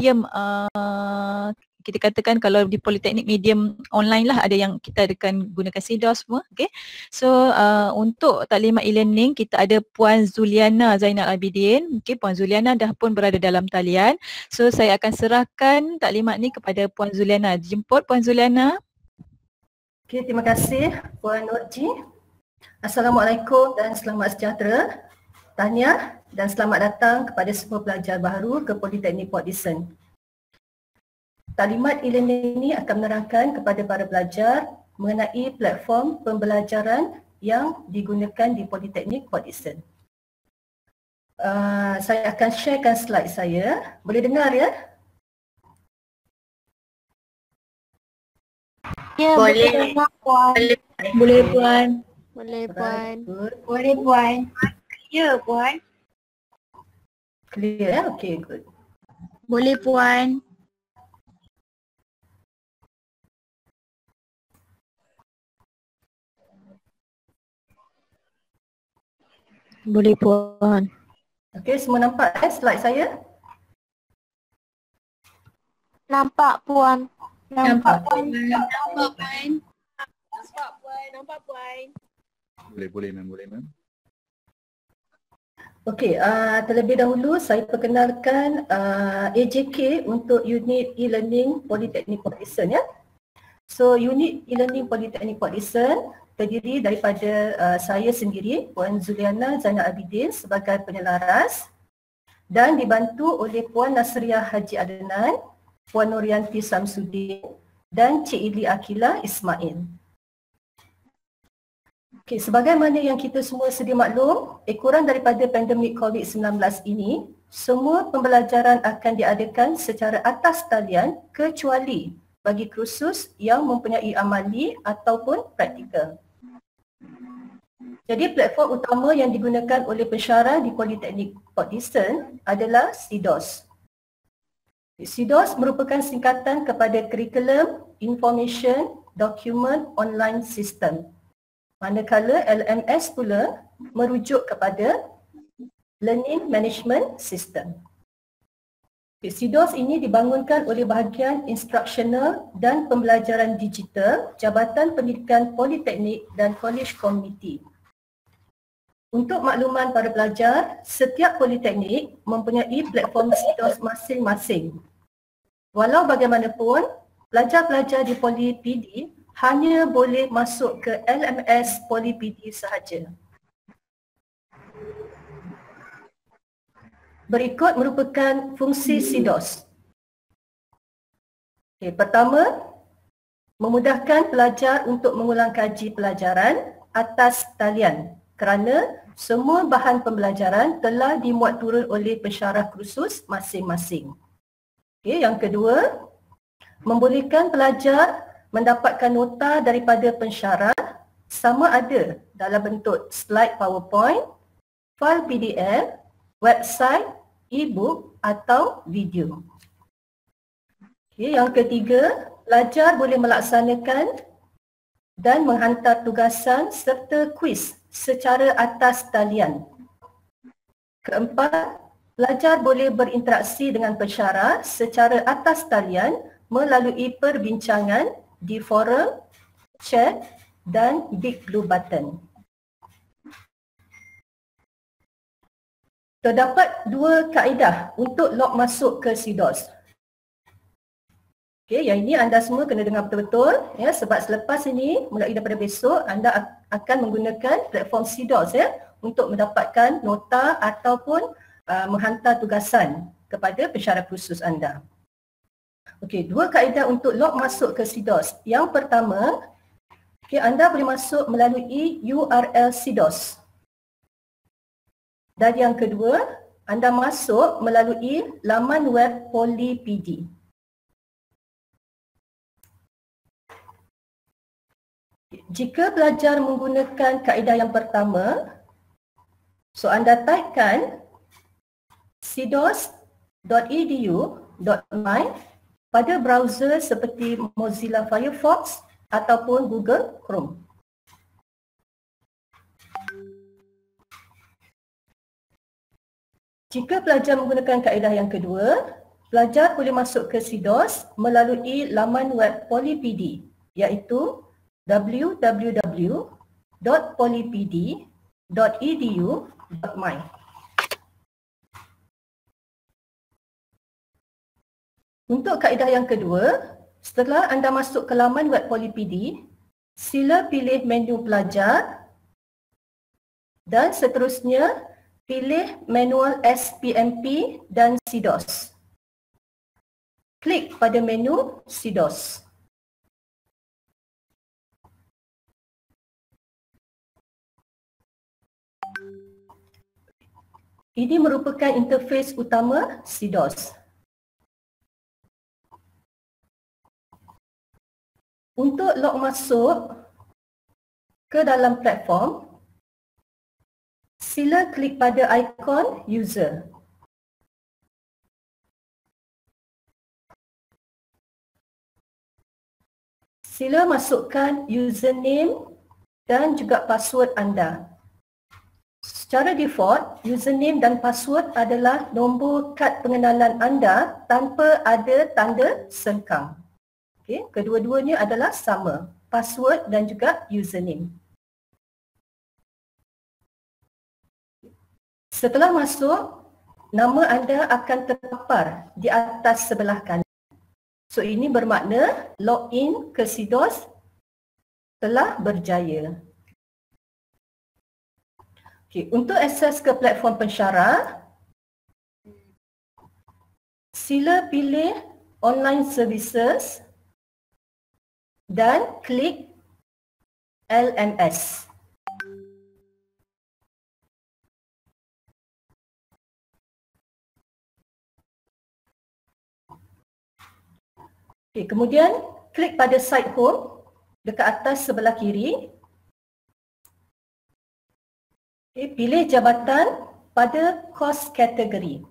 medium kita katakan kalau di politeknik medium online lah, ada yang kita akan gunakan CDOS semua. Okay. So untuk taklimat e-learning kita ada Puan Zuliana Zainal Abidin. Okay, Puan Zuliana dah pun berada dalam talian. So saya akan serahkan taklimat ni kepada Puan Zuliana. Jemput Puan Zuliana. Okay, terima kasih Puan Nurji. Assalamualaikum dan selamat sejahtera. Tahniah dan selamat datang kepada semua pelajar baru ke Politeknik Port Dickson. Taklimat e-learning ini akan menerangkan kepada para pelajar mengenai platform pembelajaran yang digunakan di Politeknik Port Dickson. Saya akan sharekan slide saya. Boleh dengar ya? Ya, boleh Puan. Boleh Puan. Boleh Puan. Boleh Puan. Ya Puan. Clear ya? Okay, good. Boleh Puan. Boleh Puan. Okay, semua nampak slide saya? Nampak Puan. Nampak. Nampak Puan. Nampak Puan. Boleh ma'am. Okey, terlebih dahulu saya perkenalkan AJK untuk unit e-learning Politeknik Port Dickson ya. So unit e-learning Politeknik Port Dickson terdiri daripada saya sendiri, Puan Zuliana Zainal Abidin sebagai penyelaras dan dibantu oleh Puan Nasriah Haji Adnan, Puan Nurianti Samsudin dan Cik Idli Akila Ismail. Okay, sebagaimana yang kita semua sedia maklum, ekoran daripada pandemik COVID-19 ini, semua pembelajaran akan diadakan secara atas talian kecuali bagi kursus yang mempunyai amali ataupun praktikal. Jadi platform utama yang digunakan oleh pensyarah di Politeknik Port Dickson adalah CDOS. CDOS merupakan singkatan kepada Curriculum Information Document Online System. Manakala LMS pula merujuk kepada Learning Management System. CDOS ini dibangunkan oleh bahagian instruksional dan pembelajaran digital Jabatan Pendidikan Politeknik dan College Committee. Untuk makluman para pelajar, setiap politeknik mempunyai platform CDOS masing-masing. Walau bagaimanapun, pelajar-pelajar di Poli PD hanya boleh masuk ke LMS Poli PD sahaja. Berikut merupakan fungsi CDOS. Okay, pertama, memudahkan pelajar untuk mengulang kaji pelajaran atas talian kerana semua bahan pembelajaran telah dimuat turun oleh pensyarah kursus masing-masing. Okay, yang kedua, membolehkan pelajar mendapatkan nota daripada pensyarah sama ada dalam bentuk slide PowerPoint, file PDF, website, e-book atau video. Okay, yang ketiga, pelajar boleh melaksanakan dan menghantar tugasan serta kuis secara atas talian. Keempat, pelajar boleh berinteraksi dengan pensyarah secara atas talian melalui perbincangan di forum, chat dan Big Blue Button. Terdapat dua kaedah untuk log masuk ke CDOS. Okey, yang ini anda semua kena dengar betul-betul ya, sebab selepas ini mulai daripada besok anda akan menggunakan platform CDOS ya untuk mendapatkan nota ataupun menghantar tugasan kepada pensyarah kursus anda. Okey, dua kaedah untuk log masuk ke CDOS. Yang pertama, okey, anda boleh masuk melalui URL CDOS. Dan yang kedua, anda masuk melalui laman web Poli PD. Jika pelajar menggunakan kaedah yang pertama, so anda typekan cdos.edu.my pada browser seperti Mozilla Firefox ataupun Google Chrome. Jika pelajar menggunakan kaedah yang kedua, Pelajar boleh masuk ke SIDOS melalui laman web PolyPD iaitu www.polypd.edu.my. Untuk kaedah yang kedua, setelah anda masuk ke laman web PolyPD, sila pilih menu pelajar dan seterusnya pilih manual SPMP dan SIDOS. Klik pada menu SIDOS. Ini merupakan interface utama SIDOS. Untuk log masuk ke dalam platform, sila klik pada ikon user. Sila masukkan username dan juga password anda. Secara default, username dan password adalah nombor kad pengenalan anda tanpa ada tanda sengkang. Okay, kedua-duanya adalah sama, password dan juga username. Setelah masuk, nama anda akan terpapar di atas sebelah kanan. So ini bermakna login ke SIDOS telah berjaya. Okay, untuk akses ke platform pensyarah, sila pilih online services dan klik LMS. Okay, kemudian klik pada site home dekat atas sebelah kiri. Okay, pilih jabatan pada kos kategori.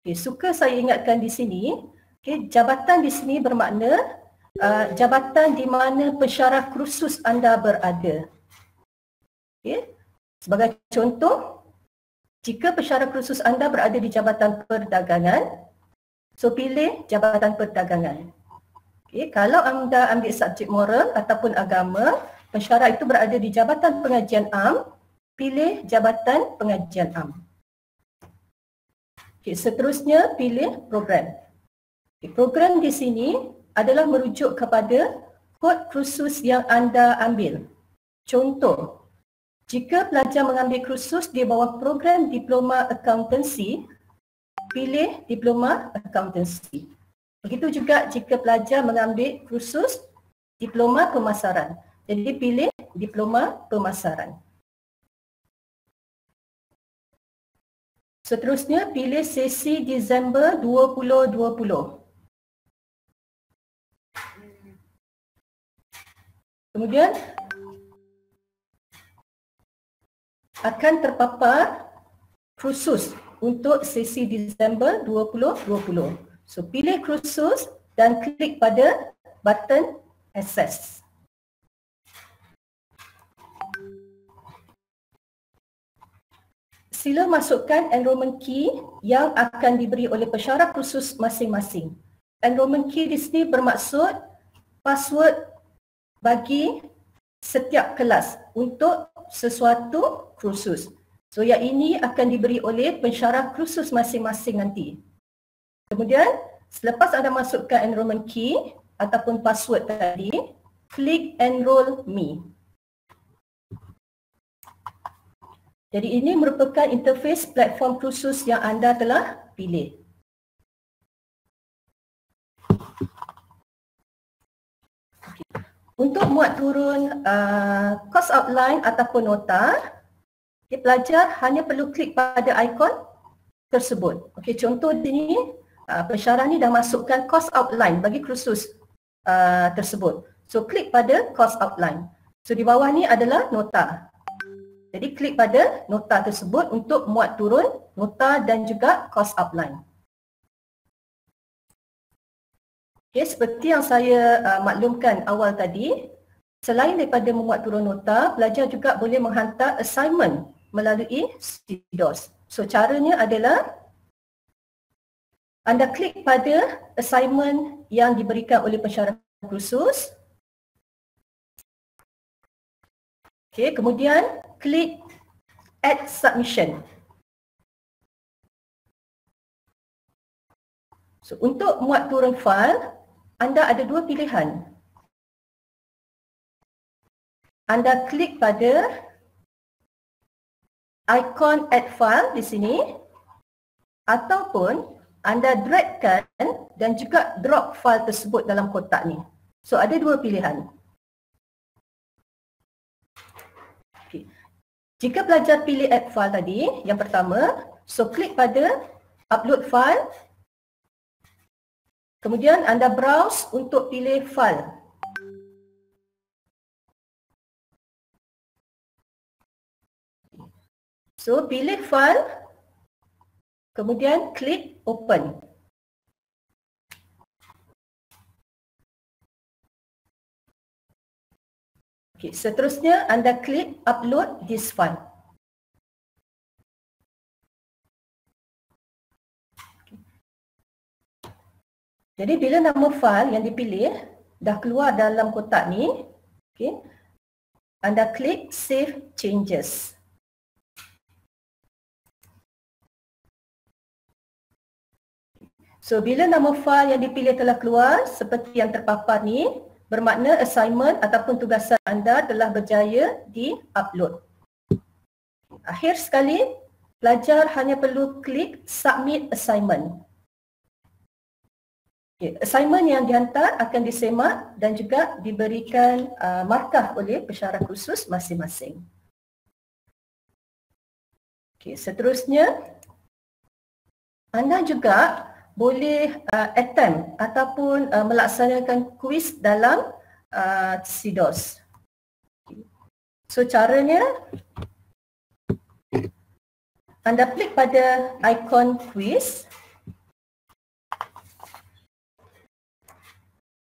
Okay, suka saya ingatkan di sini, okay, jabatan di sini bermakna jabatan di mana pensyarah kursus anda berada. Okay. Sebagai contoh, jika pensyarah kursus anda berada di jabatan perdagangan, so pilih jabatan perdagangan. Okay. Kalau anda ambil subjek moral ataupun agama, pensyarah itu berada di jabatan pengajian am, pilih jabatan pengajian am. Okay. Seterusnya pilih program. Okay. Program di sini adalah merujuk kepada kod kursus yang anda ambil. Contoh, jika pelajar mengambil kursus di bawah program Diploma Accountancy, pilih Diploma Accountancy. Begitu juga jika pelajar mengambil kursus Diploma Pemasaran. Jadi pilih Diploma Pemasaran. Seterusnya pilih sesi Disember 2020. Kemudian akan terpapar kursus untuk sesi Disember 2020. So pilih kursus dan klik pada button access. Sila masukkan enrollment key yang akan diberi oleh pensyarah kursus masing-masing. Enrollment key di sini bermaksud password bagi setiap kelas untuk sesuatu kursus. So yang ini akan diberi oleh pensyarah kursus masing-masing nanti. Kemudian selepas anda masukkan enrollment key ataupun password tadi, klik enroll me. Jadi ini merupakan interface platform kursus yang anda telah pilih. Untuk muat turun course outline ataupun nota, pelajar hanya perlu klik pada ikon tersebut. Okey, contoh di sini pensyarah ni dah masukkan course outline bagi kursus tersebut. So klik pada course outline. So di bawah ni adalah nota. Jadi klik pada nota tersebut untuk muat turun nota dan juga course outline. Okay, seperti yang saya maklumkan awal tadi, selain daripada memuat turun nota, pelajar juga boleh menghantar assignment melalui SIDOS. So caranya adalah anda klik pada assignment yang diberikan oleh pensyarah kursus. Okey, kemudian klik add submission. So, untuk muat turun file, anda ada dua pilihan. Anda klik pada ikon add file di sini, ataupun anda dragkan dan juga drop file tersebut dalam kotak ni. So, ada dua pilihan. Okay. Jika pelajar pilih add file tadi, yang pertama, so klik pada upload file. Kemudian anda browse untuk pilih file. So, pilih file, kemudian klik open. Okay, seterusnya anda klik upload this file. Okay. Jadi bila nama file yang dipilih dah keluar dalam kotak ni, okay, anda klik save changes. So, bila nama file yang dipilih telah keluar seperti yang terpapar ni, bermakna assignment ataupun tugasan anda telah berjaya di-upload. Akhir sekali, pelajar hanya perlu klik submit assignment. Okay, assignment yang dihantar akan disemak dan juga diberikan markah oleh pensyarah kursus masing-masing. Okay, seterusnya, anda juga boleh attempt ataupun melaksanakan kuis dalam CDOS. So, caranya, anda klik pada ikon kuis.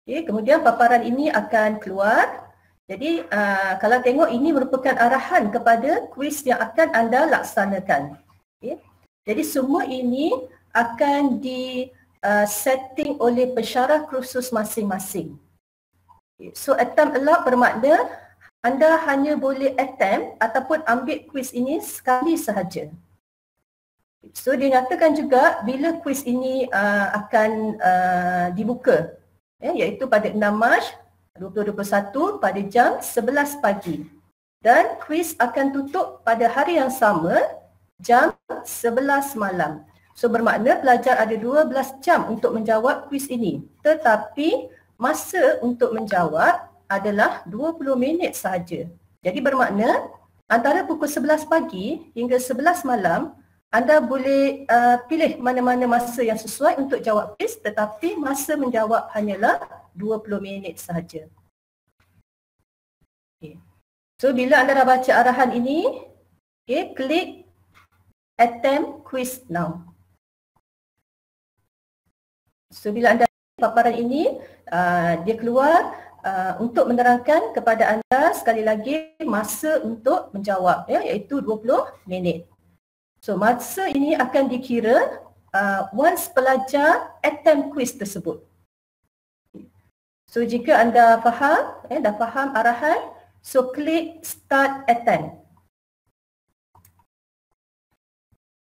Okay, kemudian paparan ini akan keluar. Jadi, kalau tengok ini merupakan arahan kepada kuis yang akan anda laksanakan. Okay. Jadi, semua ini akan di setting oleh pensyarah kursus masing-masing. So, attempt allowed bermakna anda hanya boleh attempt ataupun ambil kuis ini sekali sahaja. So, dinyatakan juga bila kuis ini akan dibuka, iaitu pada 6 Mac 2021 pada jam 11 pagi. Dan kuis akan tutup pada hari yang sama jam 11 malam. So, bermakna pelajar ada 12 jam untuk menjawab kuis ini. Tetapi masa untuk menjawab adalah 20 minit sahaja. Jadi bermakna antara pukul 11 pagi hingga 11 malam, anda boleh pilih mana-mana masa yang sesuai untuk jawab kuis, tetapi masa menjawab hanyalah 20 minit sahaja. Okay. So, bila anda dah baca arahan ini, okay, klik attempt quiz now. So, bila anda paparan ini, dia keluar untuk menerangkan kepada anda sekali lagi masa untuk menjawab, iaitu 20 minit. So, masa ini akan dikira once pelajar attempt quiz tersebut. So, jika anda faham, dah faham arahan, so klik start attempt.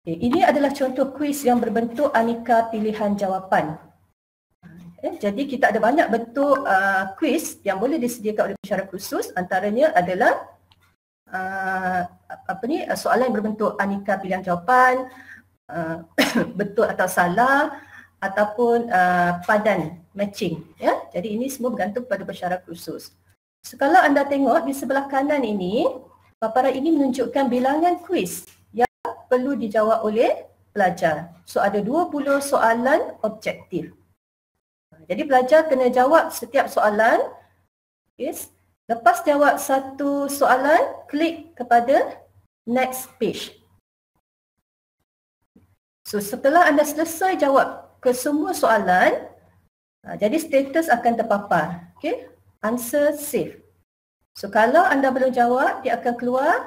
Okay, ini adalah contoh kuis yang berbentuk aneka pilihan jawapan. Jadi kita ada banyak bentuk kuis yang boleh disediakan oleh pensyarah kursus, antaranya adalah soalan yang berbentuk aneka pilihan jawapan, betul atau salah, ataupun padan, matching. Jadi ini semua bergantung kepada pensyarah kursus. So, kalau anda tengok di sebelah kanan ini, paparan ini menunjukkan bilangan kuis yang perlu dijawab oleh pelajar. So, ada 20 soalan objektif. Jadi pelajar kena jawab setiap soalan. Yes. Lepas jawab satu soalan, klik kepada next page. So, setelah anda selesai jawab ke semua soalan, jadi status akan terpapar. Okay. Answer save. So, kalau anda belum jawab, dia akan keluar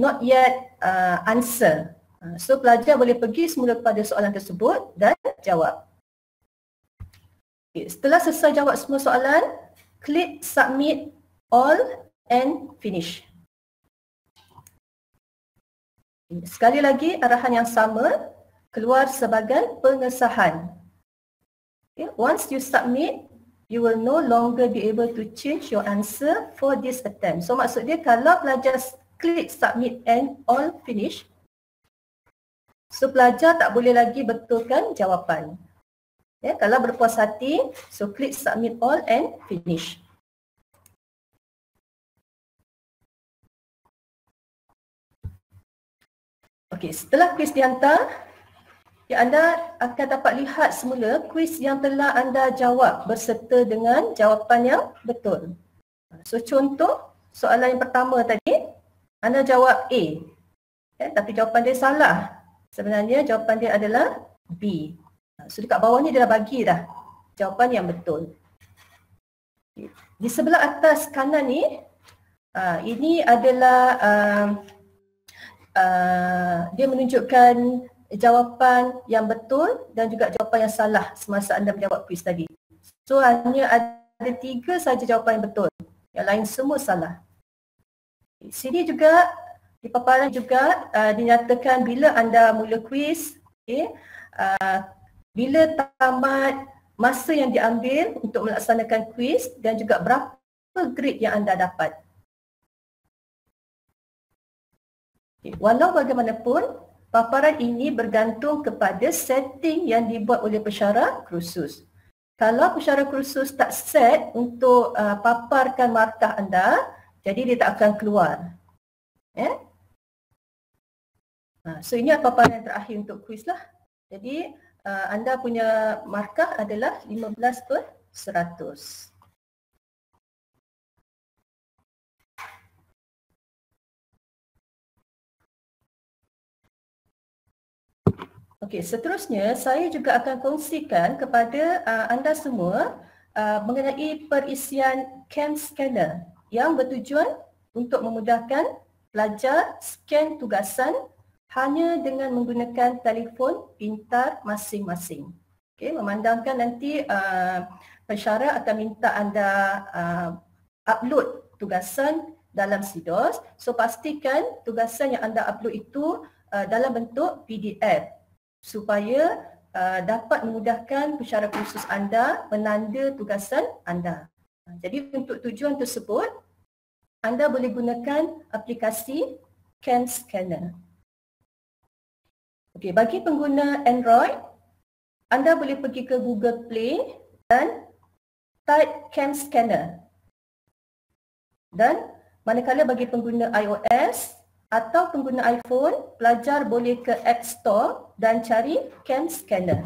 not yet answer. So pelajar boleh pergi semula kepada soalan tersebut dan jawab. Okay, setelah selesai jawab semua soalan, klik submit all and finish. Sekali lagi arahan yang sama, keluar sebagai pengesahan. Okay, once you submit, you will no longer be able to change your answer for this attempt. So maksud dia kalau pelajar klik submit and all finish, so pelajar tak boleh lagi betulkan jawapan. Ya, kalau berpuas hati, so klik submit all and finish. Okey, setelah kuis dihantar, anda akan dapat lihat semula kuis yang telah anda jawab berserta dengan jawapan yang betul. So contoh soalan yang pertama tadi, anda jawab A, tapi jawapan dia salah. Sebenarnya jawapan dia adalah B. So dekat bawah ni dia dah bagi dah jawapan yang betul. Di sebelah atas kanan ni, ini adalah dia menunjukkan jawapan yang betul dan juga jawapan yang salah semasa anda menjawab kuis tadi. So hanya ada 3 saja jawapan yang betul, yang lain semua salah. Sini juga di paparan juga dinyatakan bila anda mula kuis, bila tamat masa yang diambil untuk melaksanakan kuis dan juga berapa grade yang anda dapat. Walau bagaimanapun, paparan ini bergantung kepada setting yang dibuat oleh pensyarah kursus. Kalau pensyarah kursus tak set untuk paparkan markah anda, jadi dia tak akan keluar. So ini paparan yang terakhir untuk kuis lah. Jadi anda punya markah adalah 15/100. Okey, seterusnya saya juga akan kongsikan kepada anda semua mengenai perisian CAM scanner yang bertujuan untuk memudahkan pelajar scan tugasan hanya dengan menggunakan telefon pintar masing-masing. Okey, memandangkan nanti pensyarah akan minta anda upload tugasan dalam SIDOS, so pastikan tugasan yang anda upload itu dalam bentuk PDF supaya dapat memudahkan pensyarah kursus anda menanda tugasan anda. Jadi untuk tujuan tersebut, anda boleh gunakan aplikasi CAM Scanner. Okey, bagi pengguna Android, anda boleh pergi ke Google Play dan type CAM Scanner. Dan manakala bagi pengguna iOS atau pengguna iPhone, pelajar boleh ke App Store dan cari CAM Scanner.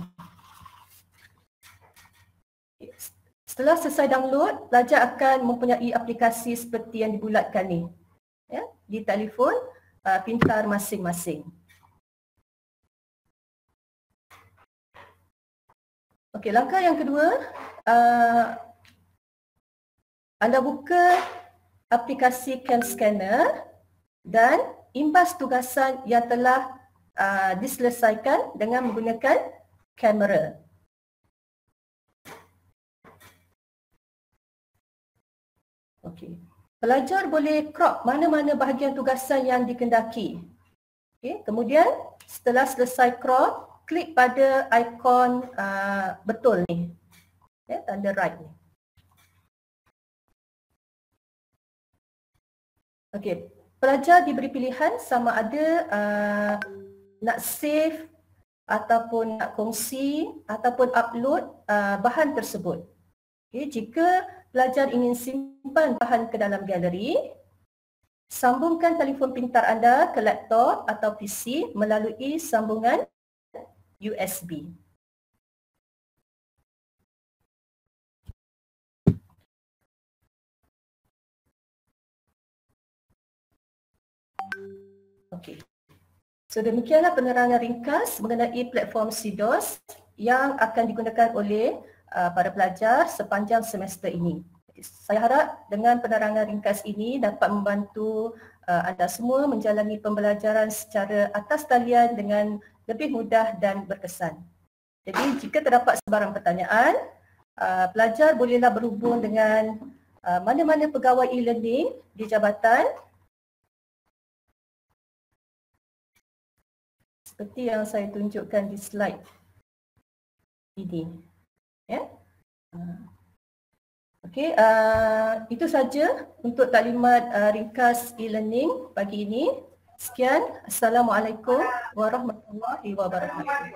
Setelah selesai download, pelajar akan mempunyai aplikasi seperti yang dibulatkan ni, di telefon pintar masing-masing. Okey, langkah yang kedua, anda buka aplikasi CAM Scanner dan imbas tugasan yang telah diselesaikan dengan menggunakan kamera. Okey. Pelajar boleh crop mana-mana bahagian tugasan yang dikendaki. Okey, kemudian setelah selesai crop, klik pada ikon betul ni. Tanda right ni. Okey. Pelajar diberi pilihan sama ada nak save ataupun nak kongsi ataupun upload bahan tersebut. Okay, jika pelajar ingin simpan bahan ke dalam galeri, sambungkan telefon pintar anda ke laptop atau PC melalui sambungan USB. Okey. So demikianlah penerangan ringkas mengenai platform SIDOS yang akan digunakan oleh para pelajar sepanjang semester ini. Saya harap dengan penerangan ringkas ini dapat membantu anda semua menjalani pembelajaran secara atas talian dengan lebih mudah dan berkesan. Jadi jika terdapat sebarang pertanyaan, pelajar bolehlah berhubung dengan mana-mana pegawai e-learning di jabatan seperti yang saya tunjukkan di slide ini. Ya. Okey, itu saja untuk taklimat ringkas e-learning pagi ini. Sekian, Assalamualaikum warahmatullahi wabarakatuh.